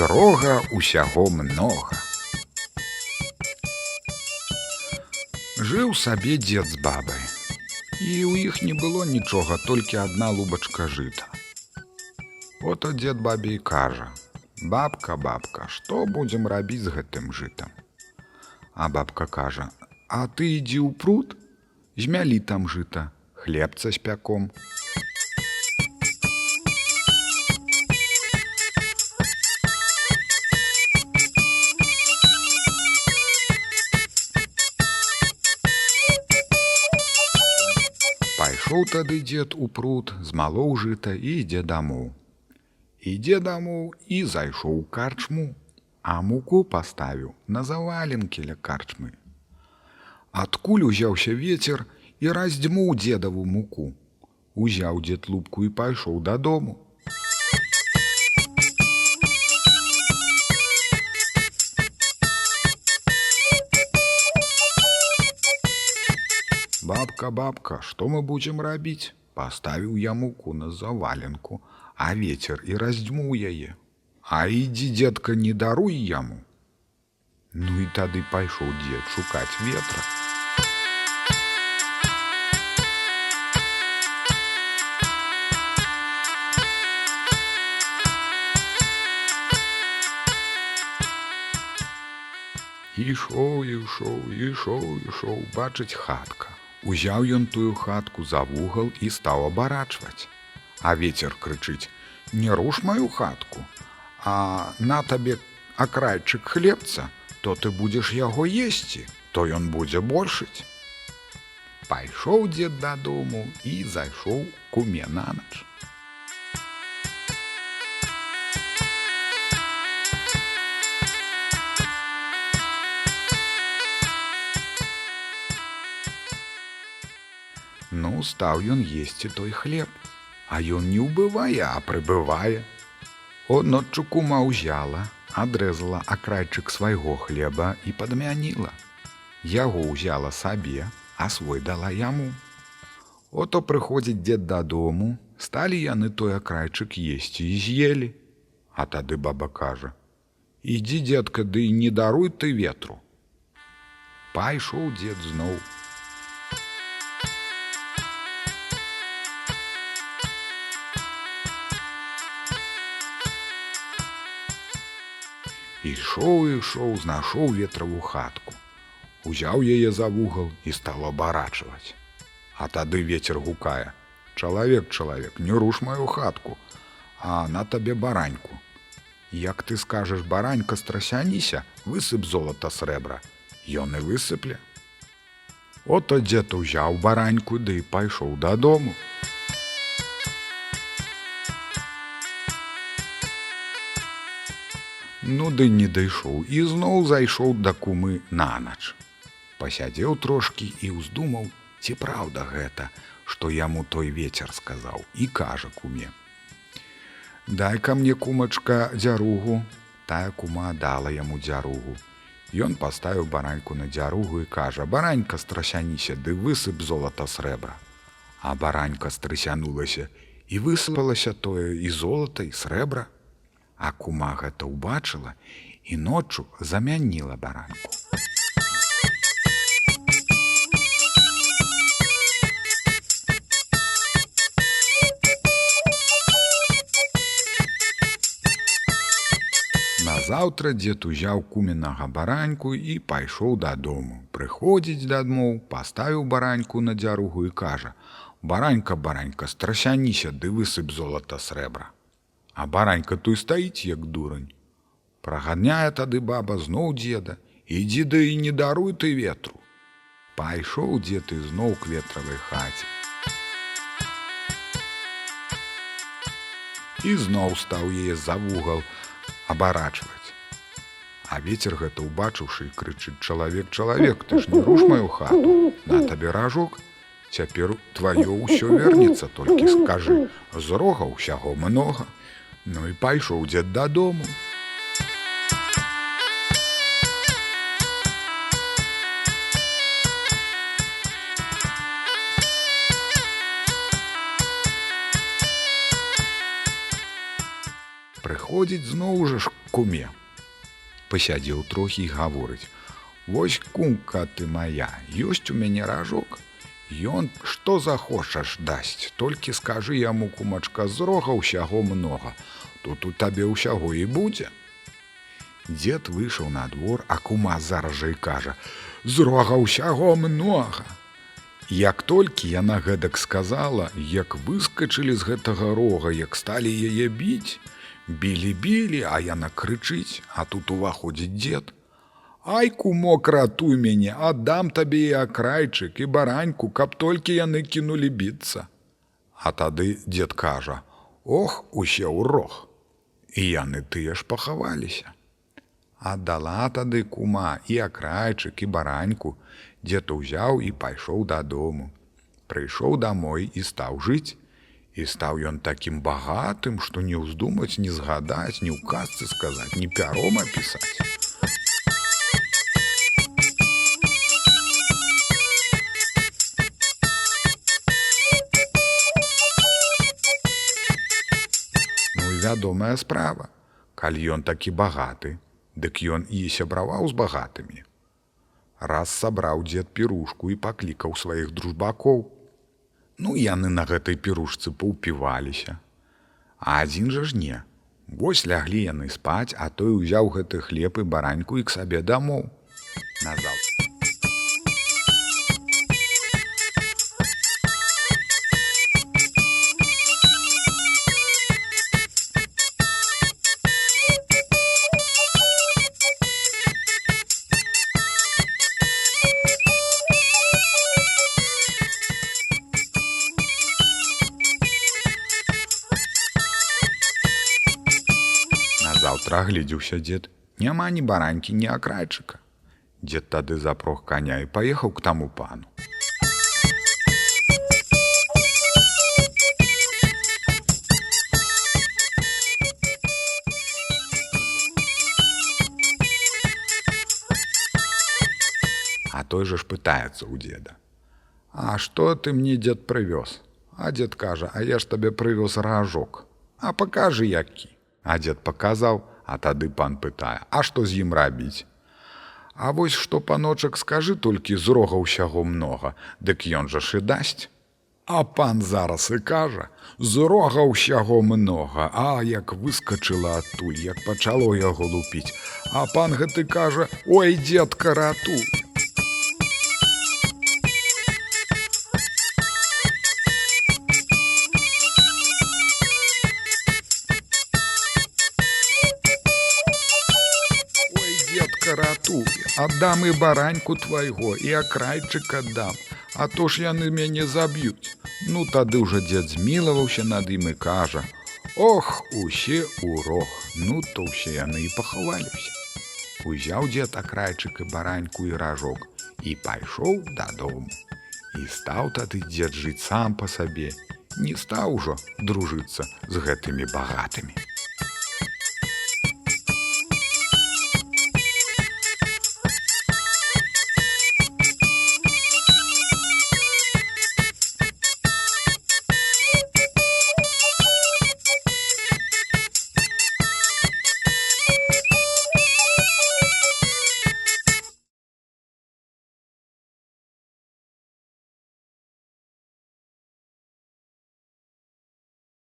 З рога усяго многа. Жыў сабе дзед з бабай, і ў іх не было нічога, толькі адна лубачка жыта. Ото дзед бабе і кажа: «Бабка, бабка, што будзем рабіць з гэтым жытам?» А бабка кажа: «А ты ідзі ў пруд, змялі там жыта, хлебца з пяком». Пайшоў тады дзед у пруд, змалоў жыта і ідзе дамоў. Ідзе дамоў і зайшоў у карчму, а муку паставіў на заваленкі ля карчмы. Адкуль узяўся вецер і раздзьмуў дзедаву муку. Узяў дзед лупку і пайшоў дадому. «Бабка, бабка, што мы будзем рабіць?» Паставіў я муку на заваленку, а вецер і раздзьмуў яе. «А ідзі, дзедка, не даруй яму». Ну і тады пайшоў дзед шукаць ветра. Ішоў, бачыць хатка. Узяў ён тую хатку за вугал і стаў абарачваць. А вецер крычыць: «Не руш маю хатку, а на табе акрайчык хлебца, то ты будзеш яго есці, то ён будзе большыць». Пайшоў дзед дадому і зайшоў куме на ноч. Ну, стаў ён есці той хлеб, а ён не ўбывае, а прыбывае. Ноччу кума ўзяла, адрэзала акрайчык свайго хлеба і падмяніла. Яго ўзяла сабе, а свой дала яму. Ото прыходзіць дзед дадому, сталі яны той акрайчык есці і з'елі. А тады баба кажа: «Ідзі, дзедка, ды не даруй ты ветру». Пайшоў дзед зноў. Ішоў, знайшоў ветраву хатку. Узяў яе за вугал і стаў абарачваць. А тады вецер гукае: «Чалавек, не руш маю хатку, а на табе бараньку. Як ты скажаш, баранька, страсяніся, высып золата срэбра». Ён і высыпле. Ото дзед узяў бараньку ды пайшоў дадому. Ну ды не дайшоў і зноў зайшоў да кумы на ноч. Пасядзеў трошкі і ўздумаў, ці праўда гэта, што яму той вецер сказаў, і кажа куме: «Дай-ка мне, кумачка, дзяругу». Тая кума дала яму дзяругу. Ён паставіў бараньку на дзяругу і кажа: «Баранька, страсяніся, ды высып золата срэбра». А баранька страсянулася, і высыпалася тое і золата, і срэбра. А кума гэта ўбачыла і ноччу замяніла бараньку. Назаўтра дзед узяў кумінага бараньку і пайшоў дадому. Прыходзіць дадому, паставіў бараньку на дзяругу і кажа: «Баранька, страсяніся, ды высып золата срэбра». А баранька той стаіць, як дурань. Праганяе тады баба зноў дзеда: «Ідзі да і не даруй ты ветру». Пайшоў дзед ізноў к ветравай хаце. І зноў стаў яе за вугал абарачваць. А вецер гэта ўбачыўшы, крычыць: «Чалавек, ты ж не руш маю хату, на табе ражок, цяпер тваё ўсё вернецца, толькі скажы, з рога ўсяго многа». Ну і пайшоў дзед дадому. Прыходзіць зноў жа куме. Пасядзеў трохі і гаворыць: «Вось, кумка ты моя, ёсць у мяне ражок. Ён што захочаш дасць, толькі скажы яму, кумачка, з рога ўсяго многа, тут у табе ўсяго і будзе». Дзед выйшаў на двор, а кума зараз жа і кажа: «З рога ўсяго многа». Як толькі яна гэтак сказала, як выскачылі з гэтага рога, як сталі яе біць, білі, а яна крычыць, а тут уваходзіць дзед: «Ай, кумок, ратуй мяне, аддам табе і акрайчык, і бараньку, каб толькі яны кінулі біцца». А тады дзед кажа: «Ох, усе ў рог». І яны тыя ж пахаваліся. Аддала тады кума і акрайчык, і бараньку. Дзед узяў і пайшоў дадому. Прыйшоў дамой і стаў жыць. І стаў ён такім багатым, што не ўздумаць, не згадаць, ні ў казцы сказаць, ні пяром апісаць. Ну і вядомая справа. Калі ён такі багаты, дык ён і сябраваў з багатымі. Раз сабраў дзед пірушку і паклікаў сваіх дружбакоў. Ну, яны на гэтай пірушцы паўпіваліся. А адзін жа ж не. Вось ляглі яны спаць, а той узяў гэты хлеб і бараньку і к сабе дамоў. Назаўтра. Заўтра агледзеўся дзед. Няма ні баранькі, ні акрайчыка. Дзед тады запрог каня і паехаў к таму пану. А той жа ж пытаецца ў дзеда: «А што ты мне, дзед, прывёз?» А дзед кажа: «А я ж табе прывёз ражок. А пакажы які». А дзед паказаў, а тады пан пытае: «А што з ім рабіць?» «А вось што, паночак, скажы толькі, з рога ўсяго многа, дык ён жа ж і дасць». А пан зараз і кажа: «З рога ўсяго многа». А як выскачыла адтуль, як пачало яго лупіць. А пан гэты кажа: «Ой, дзедка, ратуй». Ратуй, аддам і бараньку твайго, і акрайчык аддам, а то ж яны мяне заб'юць. Ну тады ўжо дзед змілаваўся над ім і кажа: «Ох, усе ў рог». Ну то ўсе яны і пахаваліся. Узяў дзед акрайчык і бараньку і ражок і пайшоў дадому. І стаў тады дзед жыць сам па сабе, не стаў ужо дружыцца з гэтымі багатымі.